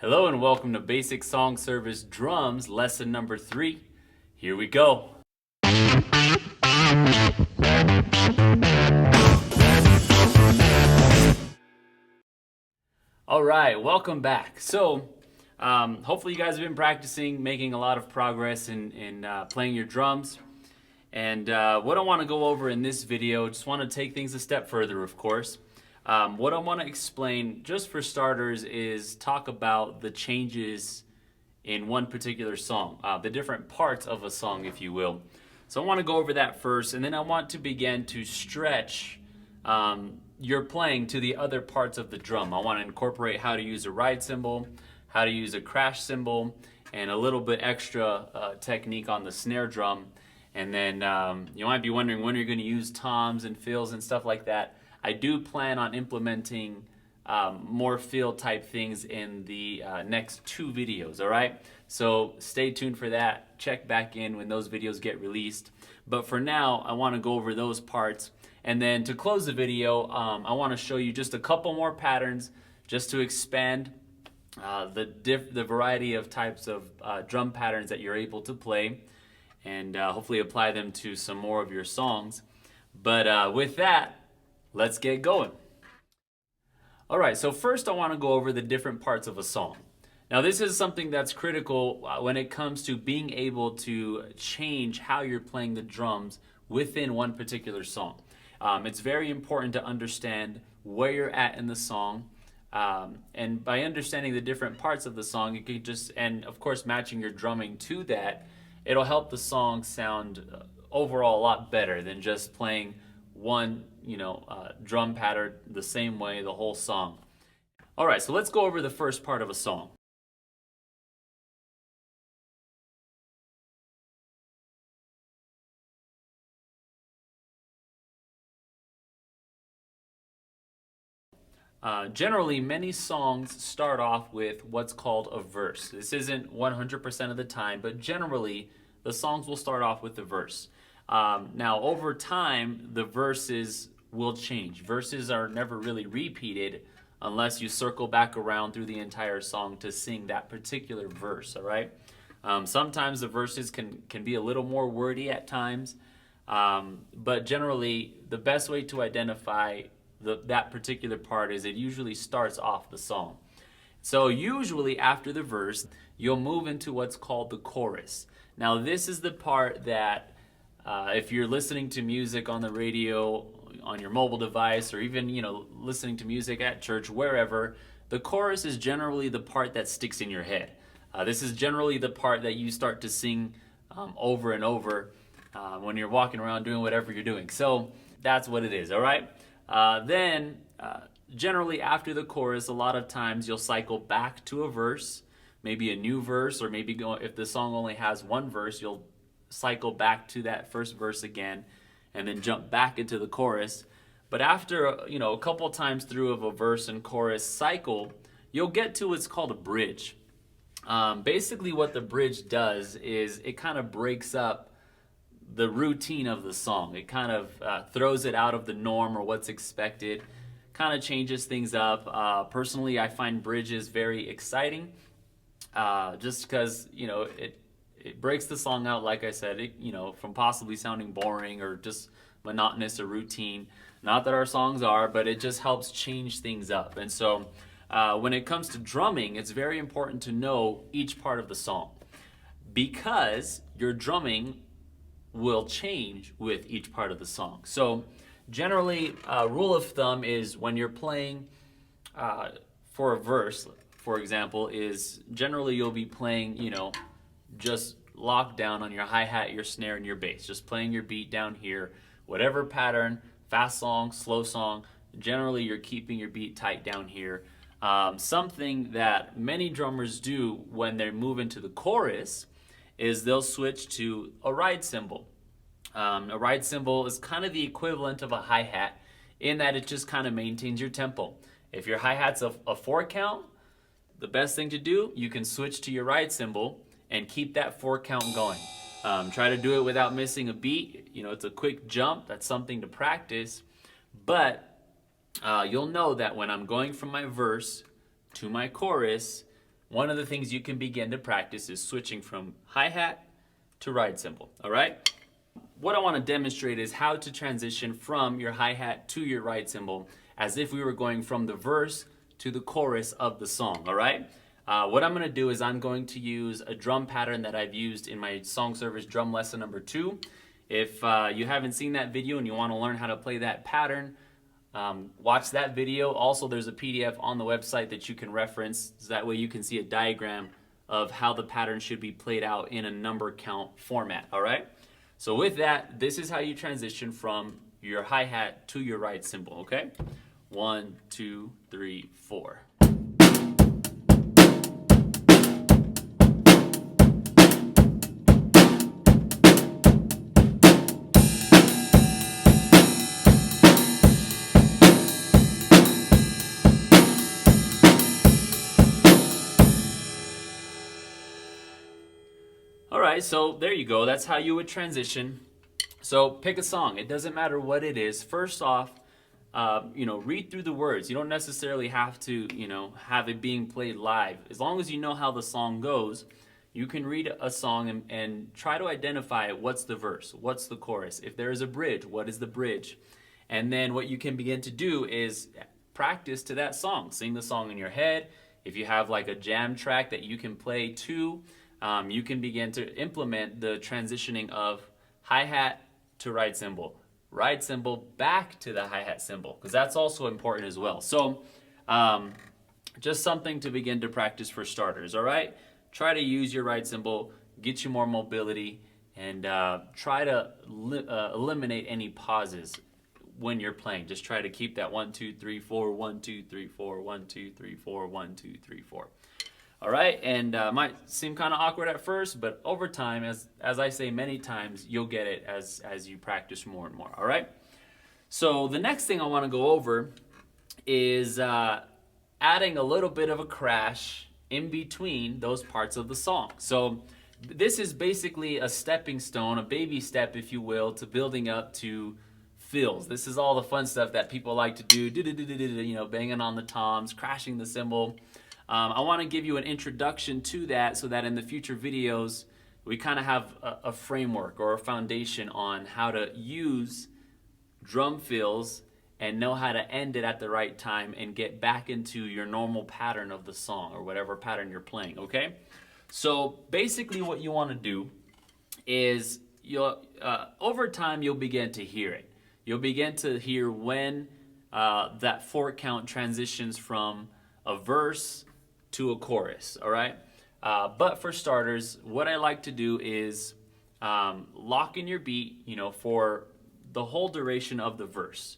Hello and welcome to Basic Song Service Drums, lesson number 3. Here we go. All right, welcome back. So, hopefully you guys have been practicing, making a lot of progress in playing your drums. And what I want to go over in this video, just want to take things a step further, of course. What I want to explain, just for starters, is talk about the changes in one particular song, the different parts of a song, if you will. So I want to go over that first, and then I want to begin to stretch your playing to the other parts of the drum. I want to incorporate how to use a ride cymbal, how to use a crash cymbal, and a little bit extra technique on the snare drum. And then you might be wondering when you're going to use toms and fills and stuff like that. I do plan on implementing more fill type things in the next 2 videos, all right? So stay tuned for that. Check back in when those videos get released. But for now, I want to go over those parts. And then to close the video, I want to show you just a couple more patterns just to expand the variety of types of drum patterns that you're able to play, and hopefully apply them to some more of your songs. But with that, let's get going. All right, so first I want to go over the different parts of a song. Now this is something that's critical when it comes to being able to change how you're playing the drums within one particular song. It's very important to understand where you're at in the song, and by understanding the different parts of the song, you can just, and of course matching your drumming to that, it'll help the song sound overall a lot better than just playing one, drum pattern the same way the whole song. All right, so let's go over the first part of a song. Generally, many songs start off with what's called a verse. This isn't 100% of the time, but generally, the songs will start off with the verse. Now, over time, the verses will change. Verses are never really repeated unless you circle back around through the entire song to sing that particular verse, all right? Sometimes the verses can be a little more wordy at times, but generally, the best way to identify that particular part is it usually starts off the song. So usually after the verse, you'll move into what's called the chorus. Now this is the part that if you're listening to music on the radio, on your mobile device, or even listening to music at church, wherever, the chorus is generally the part that sticks in your head. This is generally the part that you start to sing over and over when you're walking around doing whatever you're doing. So that's what it is, all right? Then generally after the chorus, a lot of times you'll cycle back to a verse, maybe a new verse, or maybe if the song only has one verse, you'll cycle back to that first verse again and then jump back into the chorus. But after a couple times through of a verse and chorus cycle, you'll get to what's called a bridge. Basically what the bridge does is it kind of breaks up the routine of the song. It kind of throws it out of the norm or what's expected, kind of changes things up. Personally, I find bridges very exciting, just because it breaks the song out, like I said, from possibly sounding boring or just monotonous or routine. Not that our songs are, but it just helps change things up. And so when it comes to drumming, it's very important to know each part of the song, because your drumming will change with each part of the song. So generally, rule of thumb is when you're playing for a verse, for example, is generally you'll be playing, just locked down on your hi-hat, your snare, and your bass. Just playing your beat down here, whatever pattern, fast song, slow song, generally you're keeping your beat tight down here. Something that many drummers do when they move into the chorus is they'll switch to a ride cymbal. A ride cymbal is kind of the equivalent of a hi-hat in that it just kind of maintains your tempo. If your hi-hat's a 4 count, the best thing to do, you can switch to your ride cymbal and keep that 4 count going. Try to do it without missing a beat. It's a quick jump. That's something to practice. But you'll know that when I'm going from my verse to my chorus, one of the things you can begin to practice is switching from hi-hat to ride cymbal, all right? What I want to demonstrate is how to transition from your hi-hat to your ride cymbal as if we were going from the verse to the chorus of the song, all right? What I'm going to do is I'm going to use a drum pattern that I've used in my song service drum lesson number 2. If you haven't seen that video and you want to learn how to play that pattern, watch that video. Also, there's a PDF on the website that you can reference, so that way you can see a diagram of how the pattern should be played out in a number count format, all right? So with that, this is how you transition from your hi-hat to your ride cymbal, okay? 1, 2, 3, 4. All right, so there you go. That's how you would transition. So pick a song. It doesn't matter what it is. First off, read through the words. You don't necessarily have to, have it being played live. As long as you know how the song goes, you can read a song and try to identify what's the verse, what's the chorus. If there is a bridge, what is the bridge? And then what you can begin to do is practice to that song. Sing the song in your head. If you have like a jam track that you can play to, you can begin to implement the transitioning of hi-hat to ride cymbal back to the hi-hat cymbal, because that's also important as well. So just something to begin to practice for starters, all right? Try to use your ride cymbal, get you more mobility, and try to eliminate any pauses when you're playing. Just try to keep that 1, 2, 3, 4, 1, 2, 3, 4, 1, 2, 3, 4, 1, 2, 3, 4. All right, and might seem kind of awkward at first, but over time, as I say many times, you'll get it as you practice more and more, all right? So the next thing I want to go over is adding a little bit of a crash in between those parts of the song. So this is basically a stepping stone, a baby step, if you will, to building up to fills. This is all the fun stuff that people like to do, banging on the toms, crashing the cymbal. I want to give you an introduction to that so that in the future videos we kind of have a framework or a foundation on how to use drum fills and know how to end it at the right time and get back into your normal pattern of the song or whatever pattern you're playing, okay? So basically what you want to do is over time you'll begin to hear it. You'll begin to hear when that 4 count transitions from a verse to a chorus, all right? But for starters, what I like to do is lock in your beat, for the whole duration of the verse.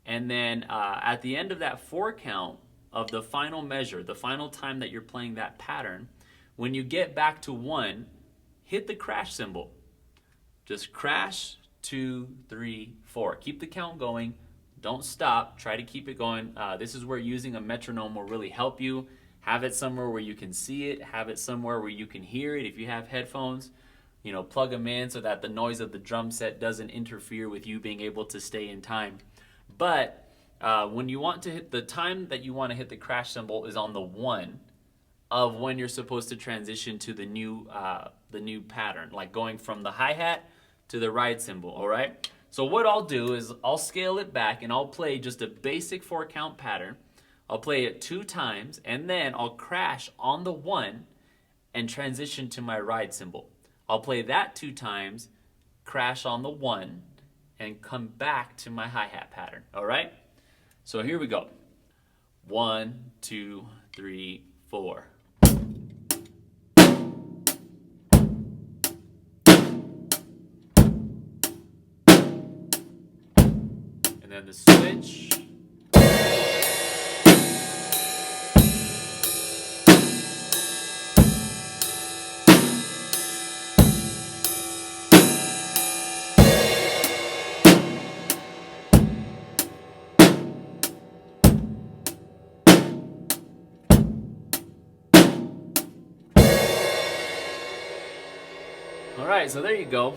And then at the end of that 4 count of the final measure, the final time that you're playing that pattern, when you get back to 1, hit the crash cymbal. Just crash, 2, 3, 4. Keep the count going. Don't stop. Try to keep it going. This is where using a metronome will really help you. Have it somewhere where you can see it. Have it somewhere where you can hear it. If you have headphones, plug them in so that the noise of the drum set doesn't interfere with you being able to stay in time. But when you want to hit the time that you want to hit the crash cymbal is on the 1 of when you're supposed to transition to the new pattern, like going from the hi-hat to the ride cymbal, all right? So what I'll do is I'll scale it back and I'll play just a basic 4 count pattern. I'll play it 2 times, and then I'll crash on the 1 and transition to my ride cymbal. I'll play that 2 times, crash on the 1, and come back to my hi-hat pattern, all right? So here we go. 1, 2, 3, 4. And then the switch. All right, so there you go.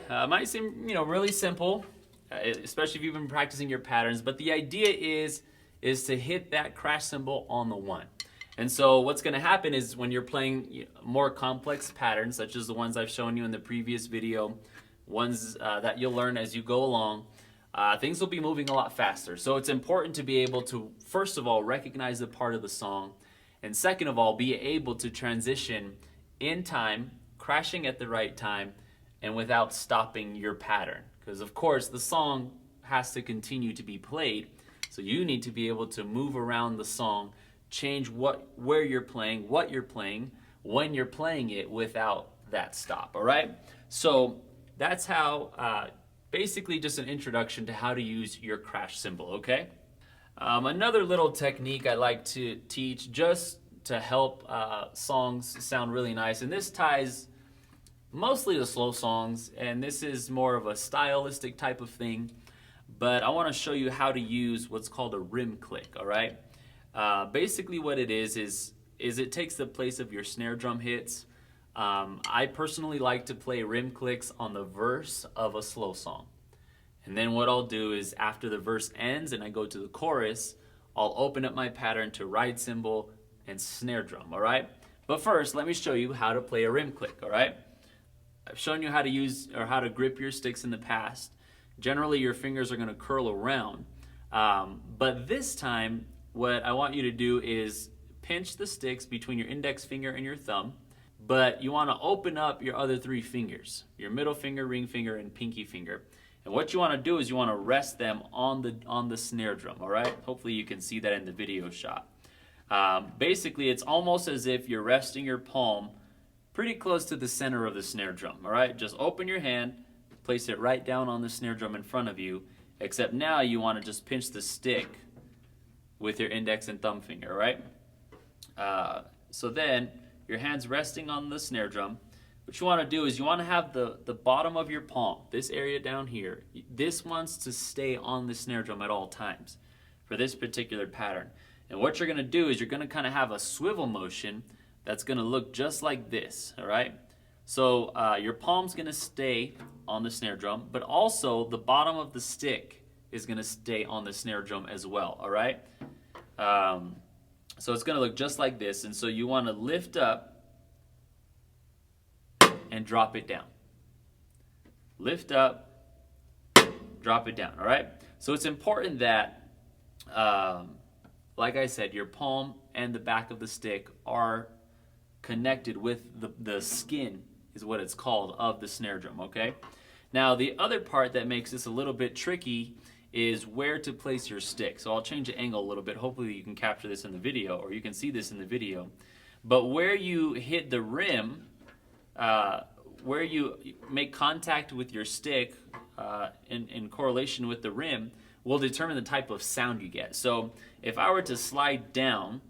Might seem, really simple, especially if you've been practicing your patterns, but the idea is to hit that crash cymbal on the 1. And so what's going to happen is when you're playing more complex patterns, such as the ones I've shown you in the previous video, ones that you'll learn as you go along, things will be moving a lot faster. So it's important to be able to, first of all, recognize the part of the song, and second of all, be able to transition in time, crashing at the right time, and without stopping your pattern. Because of course, the song has to continue to be played, so you need to be able to move around the song, change where you're playing, what you're playing, when you're playing it without that stop, all right? So that's how, basically just an introduction to how to use your crash cymbal, okay? Another little technique I like to teach just to help songs sound really nice, and this ties mostly to slow songs, and this is more of a stylistic type of thing, but I want to show you how to use what's called a rim click, all right? Basically what it is it takes the place of your snare drum hits. I personally like to play rim clicks on the verse of a slow song. And then what I'll do is after the verse ends and I go to the chorus, I'll open up my pattern to ride cymbal and snare drum, all right? But first, let me show you how to play a rim click, all right? I've shown you how to use or how to grip your sticks in the past. Generally, your fingers are going to curl around. But this time, what I want you to do is pinch the sticks between your index finger and your thumb, but you want to open up your other three fingers, your middle finger, ring finger, and pinky finger. And what you want to do is you want to rest them on the snare drum, all right? Hopefully you can see that in the video shot. Basically, it's almost as if you're resting your palm pretty close to the center of the snare drum, all right? Just open your hand, place it right down on the snare drum in front of you, except now you want to just pinch the stick with your index and thumb finger, right? So then your hand's resting on the snare drum. What you want to do is you want to have the bottom of your palm, this area down here, this wants to stay on the snare drum at all times for this particular pattern. And what you're going to do is you're going to kind of have a swivel motion that's going to look just like this, all right? So your palm's going to stay on the snare drum, but also the bottom of the stick is going to stay on the snare drum as well, all right? So it's going to look just like this, and so you want to lift up and drop it down. Lift up, drop it down, all right? So it's important that, like I said, your palm and the back of the stick are connected with the skin, is what it's called, of the snare drum, okay? Now, the other part that makes this a little bit tricky is where to place your stick. So I'll change the angle a little bit. Hopefully you can capture this in the video, or you can see this in the video. But where you hit the rim, where you make contact with your stick in correlation with the rim, will determine the type of sound you get. So if I were to slide down,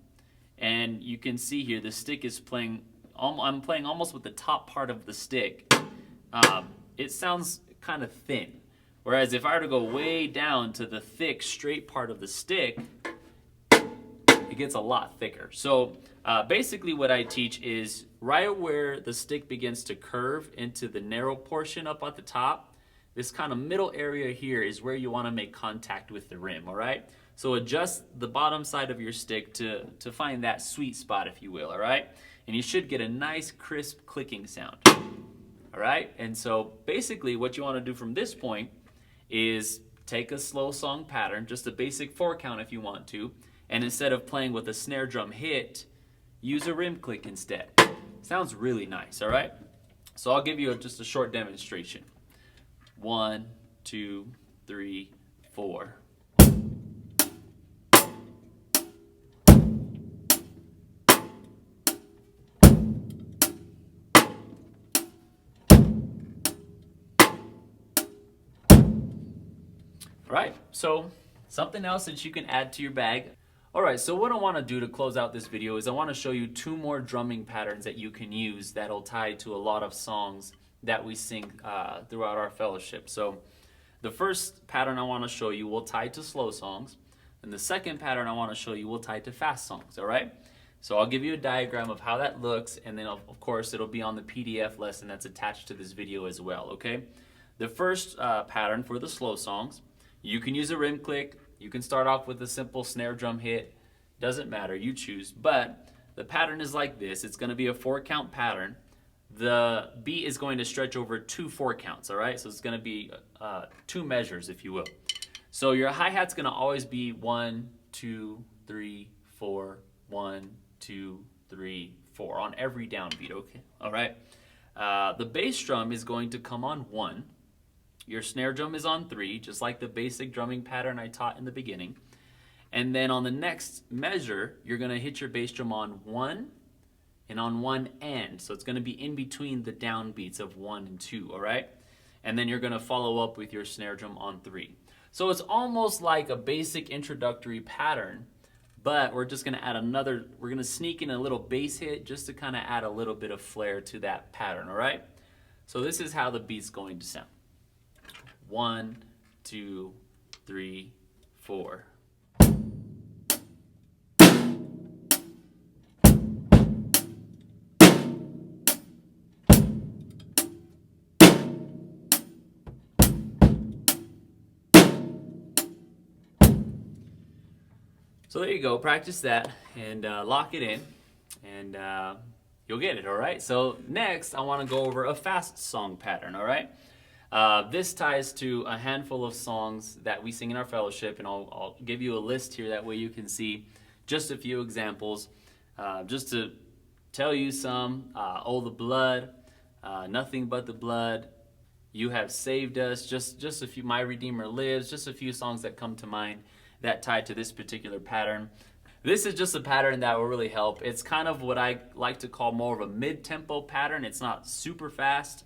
and you can see here the stick is playing, I'm playing almost with the top part of the stick, it sounds kind of thin. Whereas if I were to go way down to the thick, straight part of the stick, it gets a lot thicker. So basically what I teach is right where the stick begins to curve into the narrow portion up at the top, this kind of middle area here is where you want to make contact with the rim, all right? So adjust the bottom side of your stick to find that sweet spot, if you will, all right? And you should get a nice, crisp clicking sound, all right? And so basically what you want to do from this point is take a slow song pattern, just a basic 4 count if you want to, and instead of playing with a snare drum hit, use a rim click instead. Sounds really nice, all right? So I'll give you just a short demonstration. 1, 2, 3, 4. All right, so something else that you can add to your bag. All right, so what I want to do to close out this video is I want to show you 2 more drumming patterns that you can use that'll tie to a lot of songs that we sing throughout our fellowship. So the first pattern I want to show you will tie to slow songs, and the second pattern I want to show you will tie to fast songs, all right? So I'll give you a diagram of how that looks, and then of course it'll be on the PDF lesson that's attached to this video as well, okay? The first pattern for the slow songs, you can use a rim click, you can start off with a simple snare drum hit, doesn't matter, you choose, but the pattern is like this. It's going to be a 4-count pattern. The beat is going to stretch over 2 4 counts, all right? So it's going to be 2 measures, if you will. So your hi-hat's going to always be 1, 2, 3, 4, 1, 2, 3, 4 on every downbeat, okay? All right? The bass drum is going to come on 1. Your snare drum is on 3, just like the basic drumming pattern I taught in the beginning. And then on the next measure, you're going to hit your bass drum on 1 and on one end. So it's going to be in between the downbeats of 1 and 2, all right? And then you're going to follow up with your snare drum on 3. So it's almost like a basic introductory pattern, but we're just going to add we're going to sneak in a little bass hit just to kind of add a little bit of flair to that pattern, all right? So this is how the beat's going to sound. 1, 2, 3, 4. So there you go, practice that and lock it in and you'll get it, all right? So next, I wanna go over a fast song pattern, all right? This ties to a handful of songs that we sing in our fellowship, and I'll give you a list here, that way you can see just a few examples. Just to tell you some, Oh the Blood, Nothing But the Blood, You Have Saved Us, just a few, My Redeemer Lives, just a few songs that come to mind that tie to this particular pattern. This is just a pattern that will really help. It's kind of what I like to call more of a mid-tempo pattern. It's not super fast,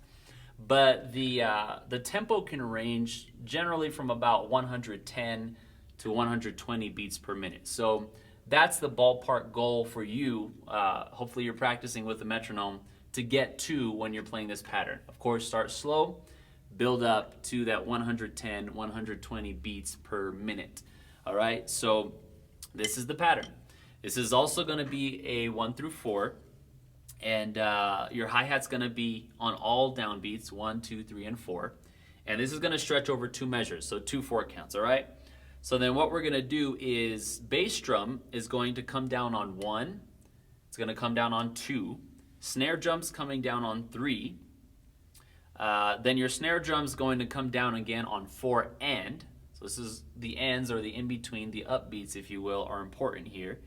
but the tempo can range generally from about 110 to 120 beats per minute. So that's the ballpark goal for you. Hopefully you're practicing with the metronome to get to when you're playing this pattern. Of course, start slow, build up to that 110, 120 beats per minute. All right, so this is the pattern. This is also going to be a 1 through 4, and your hi-hat's going to be on all downbeats, 1, 2, 3, and 4. And this is going to stretch over 2 measures, so 2 4 counts, all right? So then what we're going to do is bass drum is going to come down on 1. It's going to come down on 2. Snare drum's coming down on 3. Then your snare drum's going to come down again on 4 and. So this is the ends, or the in-between, the upbeats, if you will, are important here.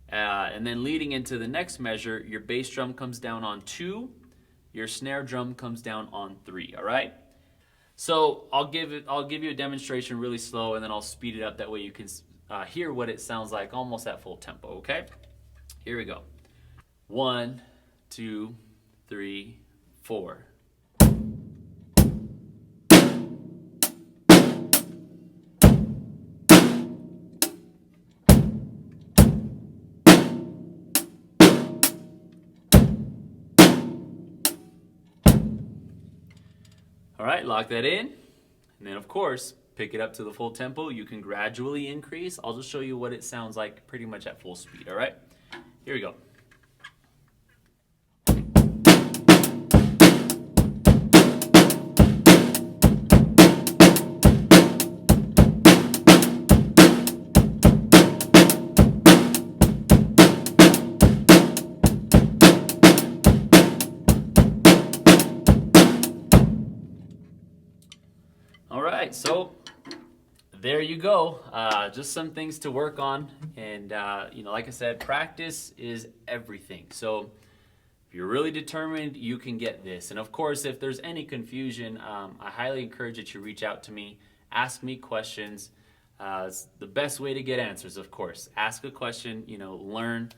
And then leading into the next measure, your bass drum comes down on 2, your snare drum comes down on 3, all right? So I'll give you a demonstration really slow, and then I'll speed it up, that way you can hear what it sounds like almost at full tempo, okay? Here we go. 1, 2, 3, 4. All right, lock that in. And then of course, pick it up to the full tempo. You can gradually increase. I'll just show you what it sounds like pretty much at full speed, all right? Here we go. All right, so there you go. Just some things to work on, and like I said, practice is everything. So if you're really determined, you can get this. And of course, if there's any confusion, I highly encourage that you reach out to me, ask me questions. It's the best way to get answers, of course. Ask a question, learn,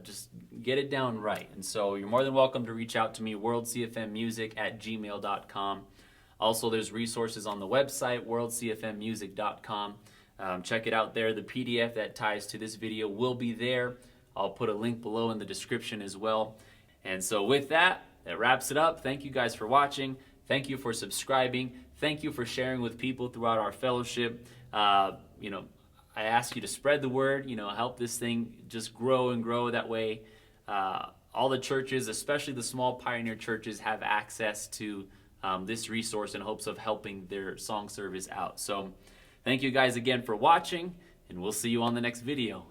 just get it down right. And so you're more than welcome to reach out to me, worldcfmmusic@gmail.com. Also, there's resources on the website, worldcfmmusic.com. Check it out there. The PDF that ties to this video will be there. I'll put a link below in the description as well. And so with that, that wraps it up. Thank you guys for watching. Thank you for subscribing. Thank you for sharing with people throughout our fellowship. I ask you to spread the word, help this thing just grow and grow. That way, all the churches, especially the small pioneer churches, have access to this resource in hopes of helping their song service out. So thank you guys again for watching, and we'll see you on the next video.